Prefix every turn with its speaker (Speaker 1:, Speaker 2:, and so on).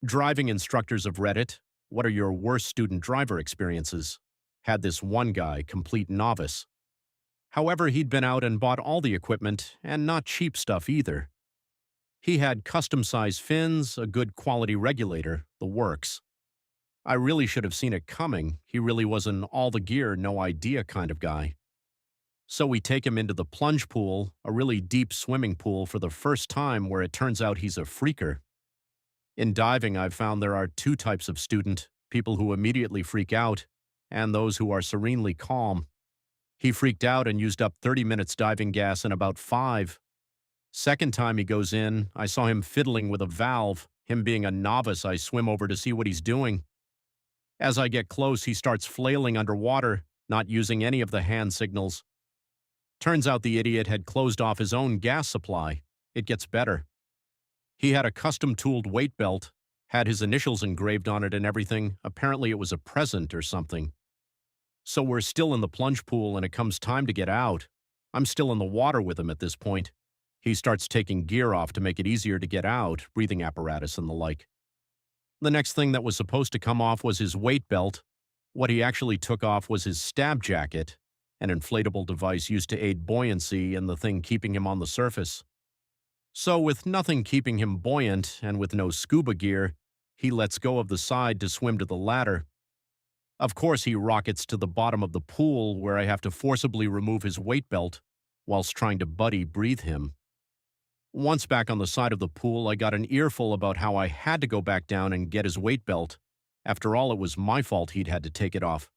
Speaker 1: Driving instructors of Reddit, what are your worst student driver experiences? Had this one guy, complete novice. However, he'd been out and bought all the equipment, and not cheap stuff either. He had custom-sized fins, a good quality regulator, the works. I really should have seen it coming. He really was an all-the-gear, no-idea kind of guy. So we take him into the plunge pool, a really deep swimming pool for the first time where it turns out he's a freaker. In diving, I've found there are two types of student, people who immediately freak out, and those who are serenely calm. He freaked out and used up 30 minutes diving gas in about 5. Second time he goes in, I saw him fiddling with a valve. Him being a novice, I swim over to see what he's doing. As I get close, he starts flailing underwater, not using any of the hand signals. Turns out the idiot had closed off his own gas supply. It gets better. He had a custom-tooled weight belt, had his initials engraved on it and everything. Apparently it was a present or something. So we're still in the plunge pool and it comes time to get out. I'm still in the water with him at this point. He starts taking gear off to make it easier to get out, breathing apparatus and the like. The next thing that was supposed to come off was his weight belt. What he actually took off was his stab jacket, an inflatable device used to aid buoyancy and the thing keeping him on the surface. So with nothing keeping him buoyant and with no scuba gear, he lets go of the side to swim to the ladder. Of course, he rockets to the bottom of the pool where I have to forcibly remove his weight belt whilst trying to buddy breathe him. Once back on the side of the pool, I got an earful about how I had to go back down and get his weight belt. After all, it was my fault he'd had to take it off.